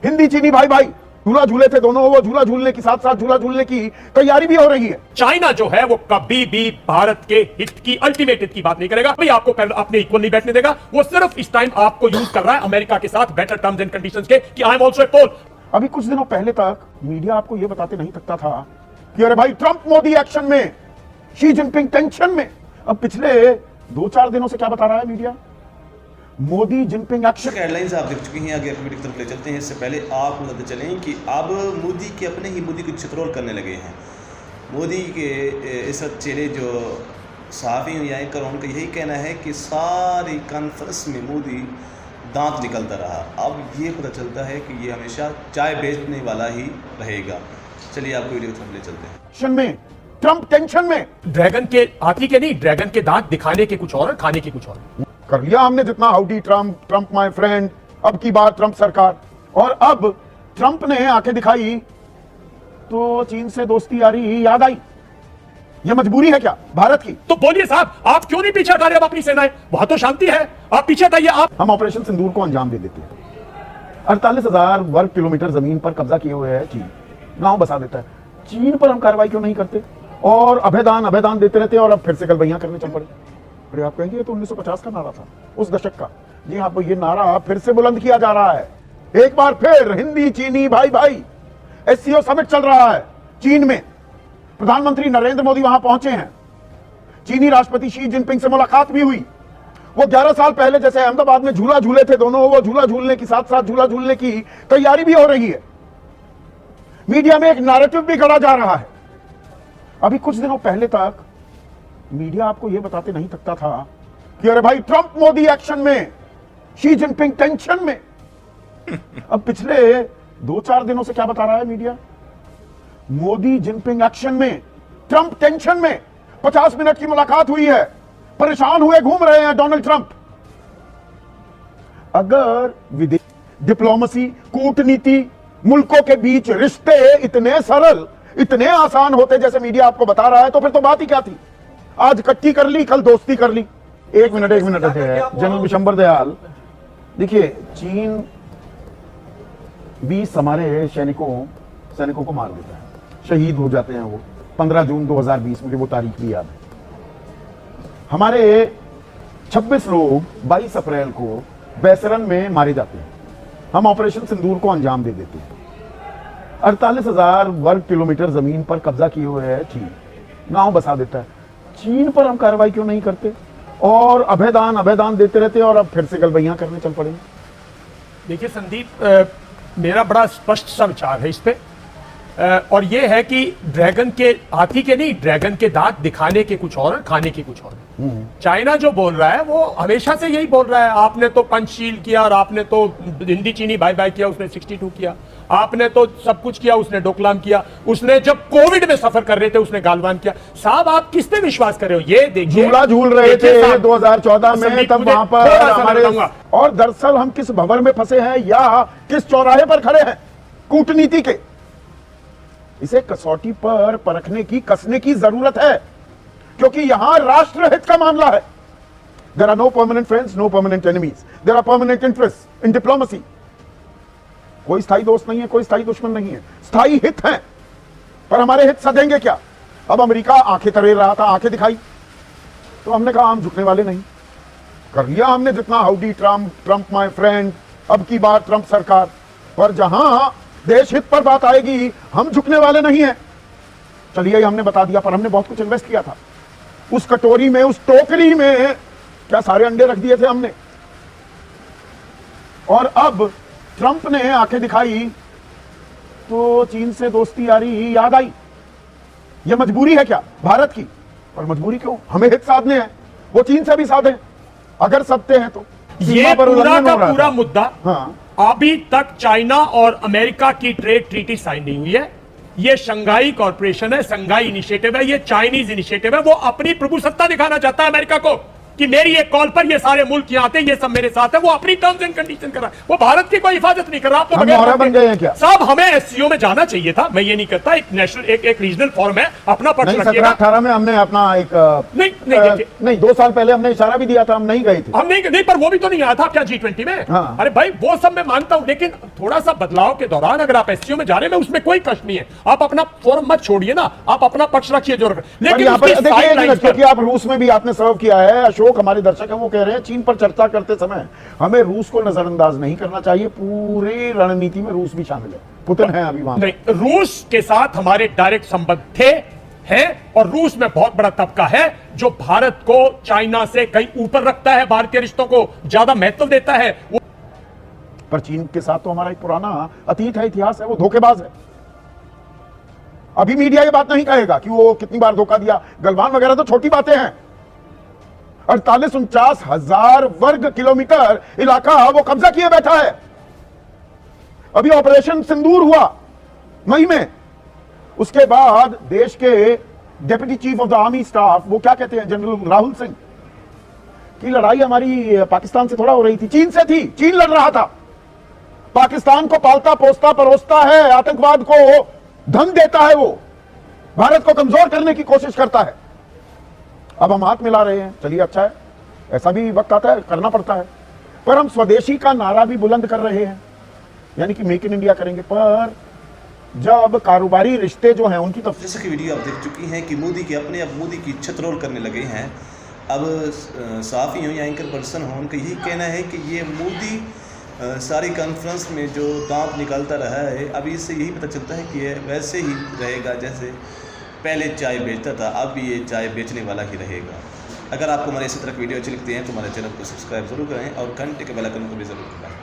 हिंदी चीनी भाई भाई झूला झूले थे दोनों, वो झूला झूलने के साथ साथ झूला झूलने की तैयारी भी हो रही है। चाइना जो है वो कभी भी भारत के हित की, अल्टीमेट हित की बात नहीं करेगा, भाई आपको अपने इक्वल नहीं बैठने देगा। वो सिर्फ इस टाइम आपको यूज कर रहा है अमेरिका के साथ बेटर टर्म्स एंड कंडीशंस के कि आई एम आल्सो ए पोल। अभी कुछ दिनों पहले तक मीडिया आपको यह बताते नहीं थकता था कि अरे भाई ट्रंप मोदी एक्शन में, शी जिनपिंग टेंशन में। अब पिछले 2-4 दिनों से क्या बता रहा है media? Modi Jinping action. Headlines आप देख चुके हैं, आगे कमेटी की तरफ ले चलते हैं। इससे पहले आप बताते चलें कि अब मोदी के अपने ही मोदी को चित्रोल करने लगे हैं। मोदी के इस वक्त चेहरे जो सहाफ़ी या एंकर, उनका यही कहना है कि सारी कॉन्फ्रेंस में मोदी दांत निकलता रहा। अब ये पता चलता है कि ये हमेशा चाय बेचने वाला ही रहेगा। चलिए आपको वीडियो की तरफ ले चलते हैं। टेंशन में, ट्रंप टेंशन में। ड्रैगन के हाथी के नहीं, ड्रैगन के दांत दिखाने के कुछ और है, खाने के कुछ और। कर लिया हमने जितना, howdy Trump, Trump my friend, अब की बार ट्रंप सरकार। और अब ट्रंप ने आंखें दिखाई तो चीन से दोस्ती यारी याद आई। यह मजबूरी है क्या भारत की? तो बोलिए साहब, आप क्यों नहीं पीछे हटा रहे अब अपनी सेनाएं? वहां तो शांति है, आप पीछे हटाइए। आप हम ऑपरेशन सिंदूर को अंजाम दे देते हैं। 48,000 वर्ग किलोमीटर जमीन पर कब्जा किए हुए है चीन, गांव बसा देता है। चीन पर हम कार्रवाई क्यों नहीं करते और अभयदान देते रहते हैं? और अब फिर से गलबैयां करने चल पड़े। अरे आप कहेंगे तो 1950 का नारा था, उस दशक का। जी हाँ, ये नारा फिर से बुलंद किया जा रहा है। एक बार फिर हिंदी चीनी भाई भाई। एससीओ समिट चल रहा है चीन में, प्रधानमंत्री नरेंद्र मोदी वहां पहुंचे हैं। चीनी राष्ट्रपति शी जिनपिंग से मुलाकात भी हुई। वो 11 साल पहले जैसे अहमदाबाद में झूला झूले थे दोनों, वो झूला झूलने के साथ साथ झूला झूलने की तैयारी भी हो रही है। मीडिया में एक नैरेटिव भी गढ़ा जा रहा है। अभी कुछ दिनों पहले तक मीडिया आपको यह बताते नहीं थकता था कि अरे भाई ट्रंप मोदी एक्शन में, शी जिनपिंग टेंशन में। अब पिछले 2-4 दिनों से क्या बता रहा है मीडिया? मोदी जिनपिंग एक्शन में, ट्रंप टेंशन में। 50 मिनट की मुलाकात हुई है, परेशान हुए घूम रहे हैं डोनाल्ड ट्रंप। अगर विदेश डिप्लोमेसी, कूटनीति, मुल्कों के बीच रिश्ते इतने सरल, इतने आसान होते जैसे मीडिया आपको बता रहा है, तो फिर तो बात ही क्या थी? आज इकट्ठी कर ली, कल दोस्ती कर ली। एक मिनट जनरल विशंबर दयाल, देखिए चीन 20 हमारे सैनिकों को मार देता है, शहीद हो जाते हैं वो। 15 जून 2020, मुझे वो तारीख भी याद है। हमारे 26 लोग 22 अप्रैल को बैसरन में मारे जाते हैं। हम ऑपरेशन सिंदूर को अंजाम दे देते हैं। 48,000 वर्ग किलोमीटर जमीन पर कब्जा किए हुए है चीन, गांव बसा देता है। चीन पर हम कार्रवाई क्यों नहीं करते और अभयदान देते रहते हैं? और अब फिर से गलबैयां करने चल पड़ेंगे। देखिए संदीप, मेरा बड़ा स्पष्ट सा विचार है इस पे, और ये है कि ड्रैगन के हाथी के नहीं, ड्रैगन के दांत दिखाने के कुछ और, खाने के कुछ और। चाइना जो बोल रहा है वो हमेशा से यही बोल रहा है। आपने तो पंचशील किया और आपने तो हिंदी चीनी बाय बाय किया, उसने 62 किया। आपने तो सब कुछ किया, उसने डोकलाम किया। उसने जब कोविड में सफर कर रहे थे उसने गालवान किया। साहब आप किस पे विश्वास कर रहे हो? ये देखिए, झूला झूल रहे थे 2014 में, तब वहां पर हमारे। और दरअसल हम किस भंवर में फंसे हैं या किस चौराहे पर खड़े हैं कूटनीति के, इसे कसौटी पर परखने की, कसने की जरूरत है, क्योंकि यहां राष्ट्रहित का मामला है। There are no permanent friends, no permanent enemies, there are permanent interest in diplomacy. कोई स्थायी दोस्त नहीं है, कोई स्थायी दुश्मन नहीं है, स्थायी हित हैं। पर हमारे हित सधेंगे क्या? अब अमेरिका आंखें तरेर रहा था, आंखें दिखाई, तो हमने कहा हम झुकने वाले नहीं। कर लिया हमने जितना, howdy Trump, Trump my friend, अब की बार ट्रंप सरकार। पर जहां देश हित पर बात आएगी हम झुकने वाले नहीं हैं। चलिए हमने बता दिया, पर हमने बहुत कुछ इन्वेस्ट किया था। उस कटोरी में, उस टोकरी में क्या सारे अंडे रख दिए थे हमने? और अब ट्रंप ने आंखें दिखाई तो चीन से दोस्ती यारी याद आई। यह मजबूरी है क्या भारत की? पर मजबूरी क्यों? हमें हित साधने हैं, वो चीन से भी साधे अगर सत्य हैं तो। ये पूरा का पूरा मुद्दा, हाँ, अभी तक चाइना और अमेरिका की ट्रेड ट्रीटी साइन नहीं हुई है। ये शंघाई कॉर्पोरेशन है, शंघाई इनिशिएटिव है, ये चाइनीज इनिशिएटिव है। वो अपनी प्रभुसत्ता दिखाना चाहता है अमेरिका को। कि मेरी एक कॉल पर ये सारे मुल्क यहाँ आते हैं, ये सब मेरे साथ है, वो अपनी टर्म्स एंड कंडीशन कर रहा है, वो भारत की कोई हिफाजत नहीं कर रहा। आप तो हम बगैर मोहरा बन गए हैं क्या? साहब हमें एससीओ में जाना चाहिए था, मैं ये नहीं करता, एक नेशनल एक रीजनल फॉरम है, अपना पक्ष नहीं, रखिएगा। 17-18 में हमने अपना एक नहीं, 2 साल पहले हमने इशारा भी दिया था, हम नहीं गए थे। हम नहीं, पर वो भी तो नहीं आया था क्या G20 में? हाँ। अरे भाई वो सब मैं मानता हूं, लेकिन थोड़ा सा बदलाव के दौरान अगर आप एससीओ में जा रहे हैं, उसमें कोई कष्ट नहीं है, आप अपना फोरम मत छोड़िए ना, आप अपना पक्ष रखिए जो लेकिन यहाँ पर उसकी देखिए sidelines पर- कि आप रूस में भी आपने सर्व किया है। अशोक हमारे दर्शक हैं, वो कह रहे हैं चीन पर चर्चा करते समय हमें रूस को नजरअंदाज नहीं करना चाहिए, पूरी रणनीति में रूस भी शामिल है, पुतिन है अभी वहां। नहीं, रूस के साथ हमारे डायरेक्ट संबंध थे, हैं, और रूस में बहुत बड़ा तबका है जो भारत को चाइना से कहीं ऊपर रखता है, भारतीय रिश्तों को ज्यादा महत्व देता है। पर चीन के साथ तो हमारा एक पुराना अतीत है, इतिहास है, वो धोखेबाज है। अभी मीडिया ये बात नहीं कहेगा कि वो कितनी बार धोखा दिया, गलवान वगैरह तो छोटी बातें हैं। 48-49 हजार वर्ग किलोमीटर इलाका वो कब्जा किए बैठा है। अभी ऑपरेशन सिंदूर हुआ मई में, उसके बाद देश के deputy chief of the army staff, वो क्या कहते हैं, जनरल राहुल सिंह, की लड़ाई हमारी पाकिस्तान से थोड़ा हो रही थी, चीन से थी, चीन लड़ रहा था। पाकिस्तान को पालता पोसता परोसता है, आतंकवाद को धन देता है, वो भारत को कमजोर करने की कोशिश करता है। अब हम हाथ मिला रहे हैं, चलिए अच्छा है, ऐसा भी वक्त आता है, करना पड़ता है। पर हम स्वदेशी का नारा भी बुलंद कर रहे हैं, यानी कि मेक इन इंडिया करेंगे। पर जब कारोबारी रिश्ते जो हैं उनकी तफसील, जैसे कि वीडियो आप देख चुकी हैं कि मोदी के अपने अब मोदी की छतरोल करने लगे हैं। अब सहाफ़ी हो या एंकर पर्सन हो, उनका यही कहना है कि ये मोदी सारी कॉन्फ्रेंस में जो दांत निकालता रहा है, अभी इससे यही पता चलता है कि ये वैसे ही रहेगा जैसे पहले चाय बेचता था, अब भी ये चाय बेचने वाला ही रहेगा। अगर आपको हमारे इसी तरह वीडियो अच्छी लगती हैं तो हमारे चैनल को सब्सक्राइब जरूर करें और घंटे के बेल आइकन को भी जरूर दबाएं।